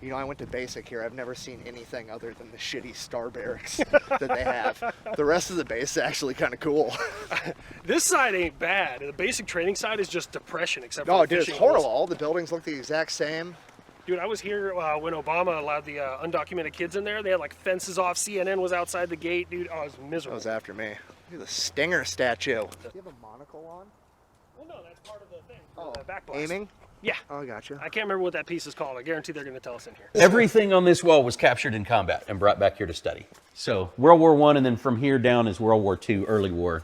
You know, I went to basic here. I've never seen anything other than the shitty star barracks that they have. The rest of the base is actually kind of cool. This side ain't bad. The basic training side is just depression, except for Oh, the dude, it's fishing horrible. holes. All the buildings look the exact same. Dude, I was here when Obama allowed the undocumented kids in there. They had like fences off. CNN was outside the gate. Dude, oh, it was That miserable. was after me. Look at the Stinger statue. Do you have a monocle on? Well, no, that's part of the thing. Oh, The back blast. aiming? Yeah. Oh, gotcha. I can't remember what that piece is called. I guarantee they're going to tell us in here. Everything on this wall was captured in combat and brought back here to study. So World War I, and then from here down is World War II, early war.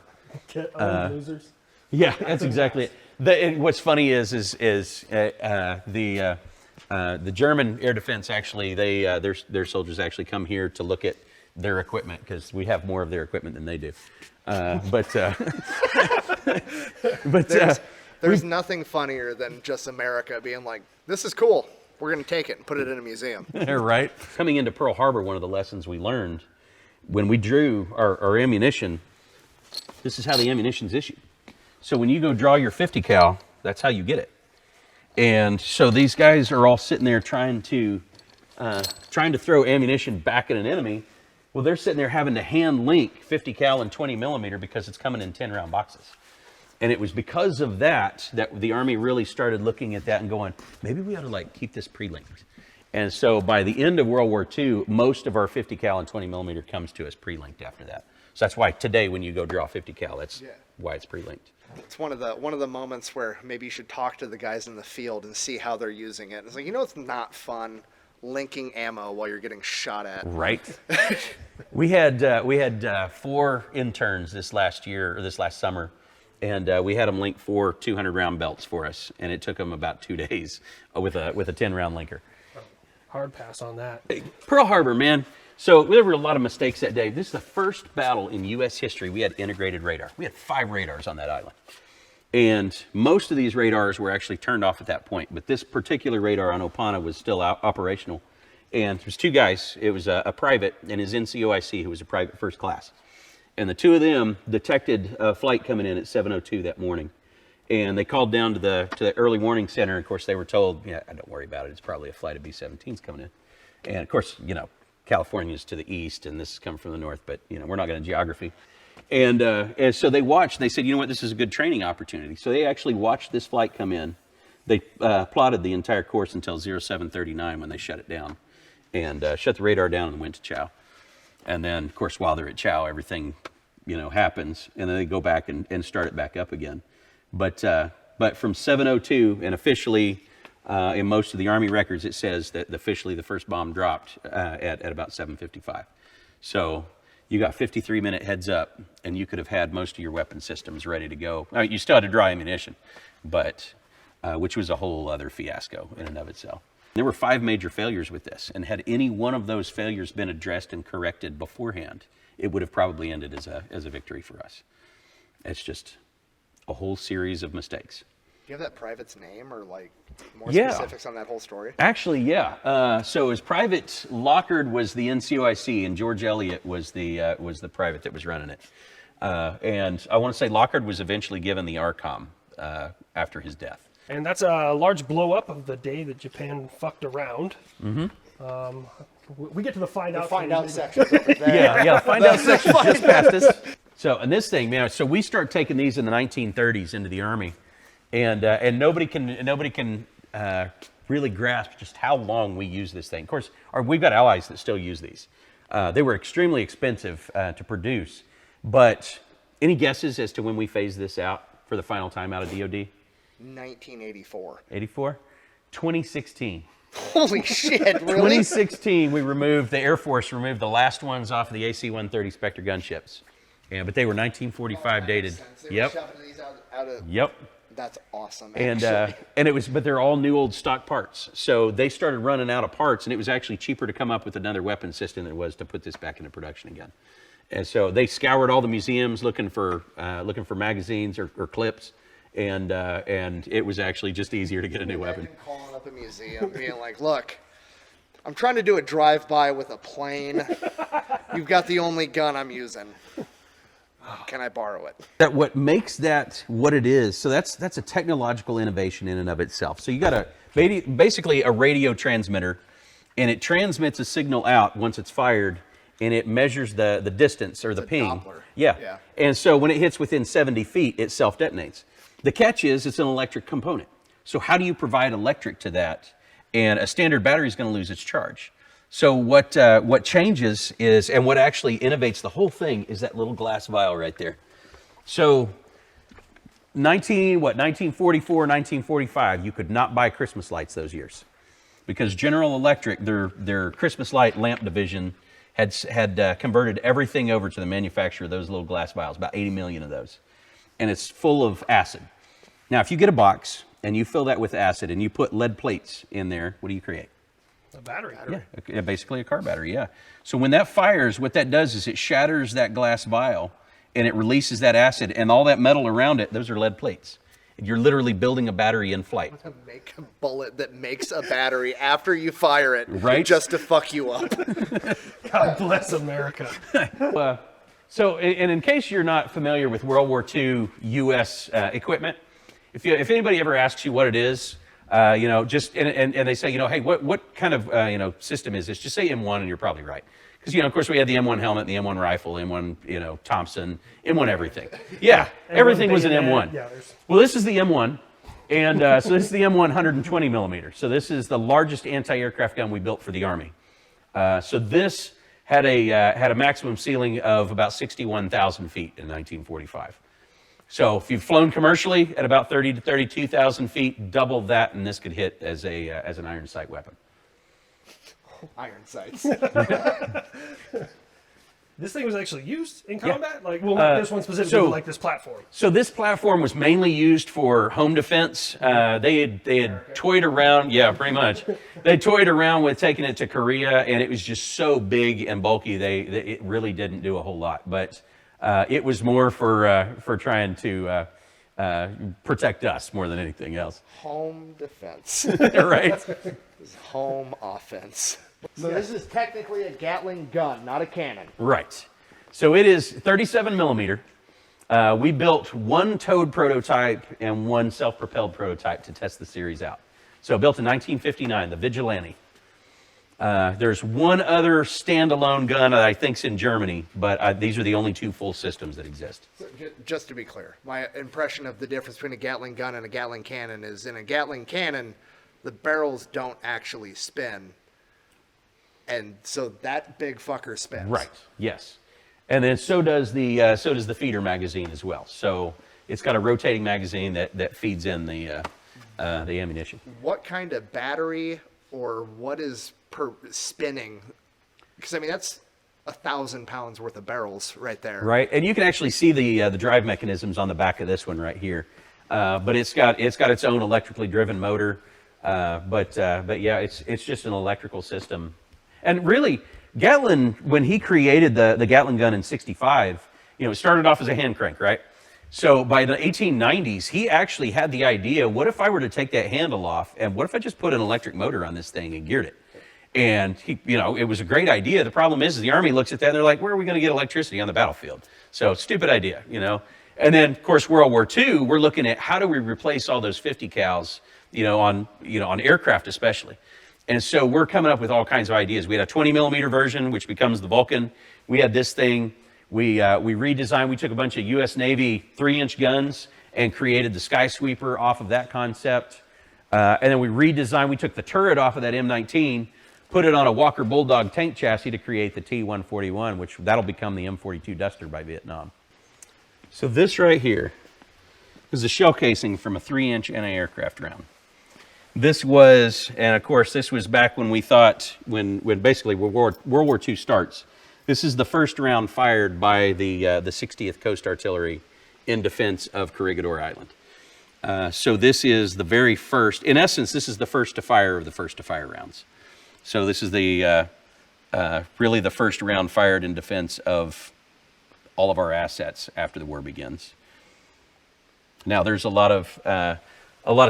Losers. Yeah, that's exactly it. And what's funny is the German air defense actually their soldiers actually come here to look at their equipment because we have more of their equipment than they do. But There's nothing funnier than just America being like, this is cool. We're going to take it and put it in a museum. right. Coming into Pearl Harbor, one of the lessons we learned when we drew our ammunition, this is how the ammunition's issued. So when you go draw your 50 cal, that's how you get it. And so these guys are all sitting there trying to throw ammunition back at an enemy. Well, they're sitting there having to hand link 50 cal and 20 millimeter because it's coming in 10 round boxes. And it was because of that the Army really started looking at that and going, maybe we ought to like keep this pre-linked. And so by the end of World War II, most of our 50 cal and 20 millimeter comes to us pre-linked after that. So that's why today when you go draw 50 cal, that's why it's pre-linked. It's one of the moments where maybe you should talk to the guys in the field and see how they're using it. It's like, you know, it's not fun linking ammo while you're getting shot at. Right. we had 4 interns this last summer, and we had them link 4 200-round belts for us, and it took them about 2 days with a 10-round linker. Hard pass on that. Pearl Harbor, man. So there were a lot of mistakes that day. This is the first battle in U.S. history we had integrated radar. We had 5 radars on that island. And most of these radars were actually turned off at that point. But this particular radar on Opana was still operational. And there was 2 guys. It was a private and his NCOIC, who was a private first class. And the 2 of them detected a flight coming in at 7:02 that morning. And they called down to the early warning center. Of course, they were told, yeah, don't worry about it. It's probably a flight of B-17s coming in. And of course, you know, California's to the east, and this is coming from the north, but you know we're not going to geography. And so they watched. They said, you know what, this is a good training opportunity. So they actually watched this flight come in. They plotted the entire course until 0739 when they shut it down, and shut the radar down and went to chow. And then, of course, while they're at chow, everything happens, and then they go back and start it back up again. But from 7:02 and officially. In most of the Army records, it says that officially the first bomb dropped at about 7:55. So you got 53-minute heads up, and you could have had most of your weapon systems ready to go. I mean, you still had to draw ammunition, but which was a whole other fiasco in and of itself. There were 5 major failures with this, and had any one of those failures been addressed and corrected beforehand, it would have probably ended as a victory for us. It's just a whole series of mistakes. Do you have that private's name or like more Yeah. specifics on that whole story? Actually, yeah. So as Private Lockard was the NCOIC, and George Elliott was the private that was running it. And I want to say Lockard was eventually given the ARCOM after his death. And that's a large blow up of the day that Japan fucked around. Mm-hmm. We get to the find out. Find out sections over there. Yeah. Find out section just past us. So, and this thing, man. So we start taking these in the 1930s into the Army. And nobody can really grasp just how long we use this thing. Of course, we've got allies that still use these. They were extremely expensive to produce. But any guesses as to when we phased this out for the final time out of DOD? 1984. 84? 2016. Holy shit, really? 2016, the Air Force removed the last ones off of the AC-130 Spectre gunships. Yeah, but they were 1945 dated. They were shoving these out of... Yep. That's awesome. And but they're all new old stock parts. So they started running out of parts, and it was actually cheaper to come up with another weapon system than it was to put this back into production again. And so they scoured all the museums looking for magazines or clips, and it was actually just easier to get a new weapon. Calling up a museum, being like, "Look, I'm trying to do a drive-by with a plane. You've got the only gun I'm using. Can I borrow it?" That what makes that what it is. So that's a technological innovation in and of itself. So you got basically a radio transmitter and it transmits a signal out once it's fired, and it measures the distance or the ping. Doppler. Yeah. Yeah. And so when it hits within 70 feet, it self-detonates. The catch is it's an electric component. So how do you provide electric to that? And a standard battery is going to lose its charge. So what changes is, and what actually innovates the whole thing is that little glass vial right there. So 1944, 1945, you could not buy Christmas lights those years because General Electric, their Christmas light lamp division had converted everything over to the manufacture of those little glass vials, about 80 million of those. And it's full of acid. Now, if you get a box and you fill that with acid and you put lead plates in there, what do you create? A battery. Yeah, basically a car battery, yeah. So when that fires, what that does is it shatters that glass vial and it releases that acid, and all that metal around it, those are lead plates. You're literally building a battery in flight. To make a bullet that makes a battery after you fire it, Right? just to fuck you up. God bless America. So, and in case you're not familiar with World War II U.S. Equipment, if anybody ever asks you what it is, just and they say, hey, what kind of system is this? Just say M1, and you're probably right. Because of course we had the M1 helmet, the M1 rifle, M1 Thompson, M1 everything. Yeah, everything was an M1. Yeah, well, this is the M1, and so this is the M1 120 millimeter. So this is the largest anti-aircraft gun we built for the Army. So this had a maximum ceiling of about 61,000 feet in 1945. So if you've flown commercially at about 30 to 32,000 feet, double that, and this could hit as an iron sight weapon. Iron sights. This thing was actually used in combat? Not this one specifically, but this platform. So this platform was mainly used for home defense. They had toyed around, yeah, pretty much. They toyed around with taking it to Korea, and it was just so big and bulky, it really didn't do a whole lot. But it was more for trying to protect us more than anything else. Home defense. Right? Home offense. So this is technically a Gatling gun, not a cannon. Right. So it is 37 millimeter. We built one towed prototype and one self-propelled prototype to test the series out. So built in 1959, the Vigilante. There's one other standalone gun that I think's in Germany, but these are the only two full systems that exist. So just to be clear, my impression of the difference between a Gatling gun and a Gatling cannon is in a Gatling cannon, the barrels don't actually spin. And so that big fucker spins. Right. Yes. And then so does the feeder magazine as well. So it's got a rotating magazine that feeds in the ammunition. What kind of battery or what is per spinning? Because I mean that's 1,000 pounds worth of barrels right there. Right. And you can actually see the drive mechanisms on the back of this one right here. But it's got its own electrically driven motor. But yeah, it's just an electrical system. And really, Gatling, when he created the Gatling gun in '65, it started off as a hand crank, right? So by the 1890s, he actually had the idea, what if I were to take that handle off, and what if I just put an electric motor on this thing and geared it? And it was a great idea. The problem is the Army looks at that and they're like, where are we going to get electricity on the battlefield? So stupid idea, And then, of course, World War II, we're looking at how do we replace all those 50 cals, on aircraft especially. And so we're coming up with all kinds of ideas. We had a 20 millimeter version, which becomes the Vulcan. We had this thing. We redesigned. We took a bunch of U.S. Navy 3-inch guns and created the Skysweeper off of that concept. And then we redesigned. We took the turret off of that M19, put it on a Walker Bulldog tank chassis to create the T-141, which that'll become the M42 Duster by Vietnam. So this right here is a shell casing from a 3-inch anti-aircraft round. This was, and of course, this was back when we thought, when basically World War II starts. This is the first round fired by the 60th Coast Artillery in defense of Corregidor Island. So this is the very first, in essence, this is the first to fire of the first to fire rounds. So this is the really the first round fired in defense of all of our assets after the war begins. Now there's a lot of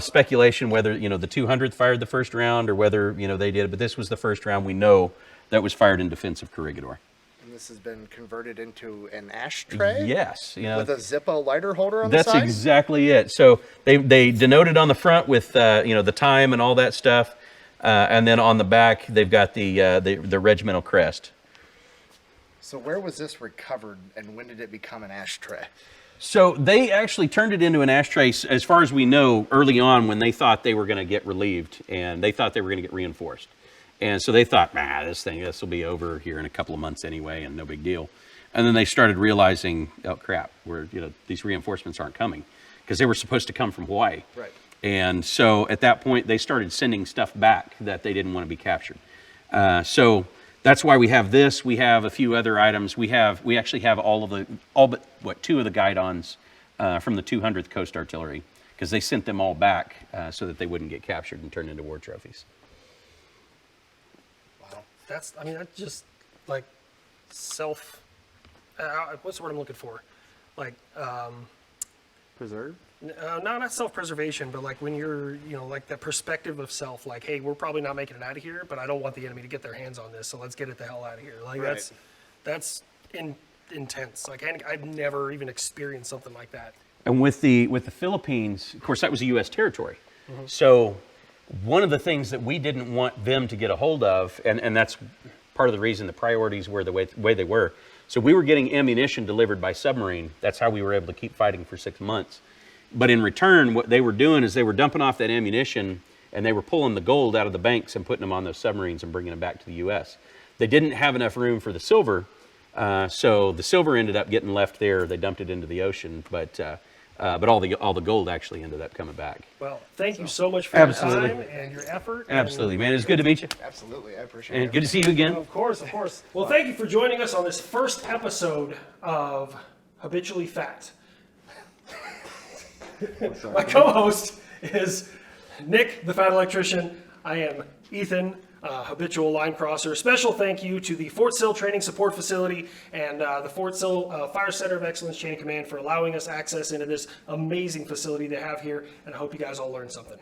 speculation whether the 200th fired the first round or whether they did, but this was the first round we know that was fired in defense of Corregidor. And this has been converted into an ashtray. Yes, with a Zippo lighter holder on the side. That's exactly it. So they denoted on the front with the time and all that stuff. And then on the back, they've got the regimental crest. So where was this recovered, and when did it become an ashtray? So they actually turned it into an ashtray, as far as we know, early on when they thought they were going to get relieved, and they thought they were going to get reinforced. And so they thought, this will be over here in a couple of months anyway, and no big deal. And then they started realizing, oh crap, these reinforcements aren't coming, because they were supposed to come from Hawaii. Right. And so at that point, they started sending stuff back that they didn't want to be captured. So that's why we have this. We have a few other items. We actually have all but two of the guidons from the 200th Coast Artillery, because they sent them all back so that they wouldn't get captured and turned into war trophies. Wow. That's just like self. What's the word I'm looking for? Like, Preserve? no, not self-preservation, but like when you're, like that perspective of self. Like, hey, we're probably not making it out of here, but I don't want the enemy to get their hands on this, so let's get it the hell out of here. Like Right. that's intense. Like I've never even experienced something like that. And with the Philippines, of course, that was a U.S. territory. So one of the things that we didn't want them to get a hold of, and that's part of the reason the priorities were the way they were. So we were getting ammunition delivered by submarine. That's how we were able to keep fighting for 6 months. But in return, what they were doing is they were dumping off that ammunition, and they were pulling the gold out of the banks and putting them on those submarines and bringing them back to the U.S. They didn't have enough room for the silver, so the silver ended up getting left there. They dumped it into the ocean, but all the gold actually ended up coming back. Well, thank you so much for your Absolutely. time and your effort. Absolutely, man. It's good to meet you, Absolutely, I appreciate and it. good to see you again. Of course, of course. Well, thank you for joining us on this first episode of Habitually Fat. My co-host is Nick, the Fat Electrician. I am Ethan, habitual line crosser. Special thank you to the Fort Sill Training Support Facility and the Fort Sill Fire Center of Excellence Chain of Command for allowing us access into this amazing facility they have here, and I hope you guys all learned something.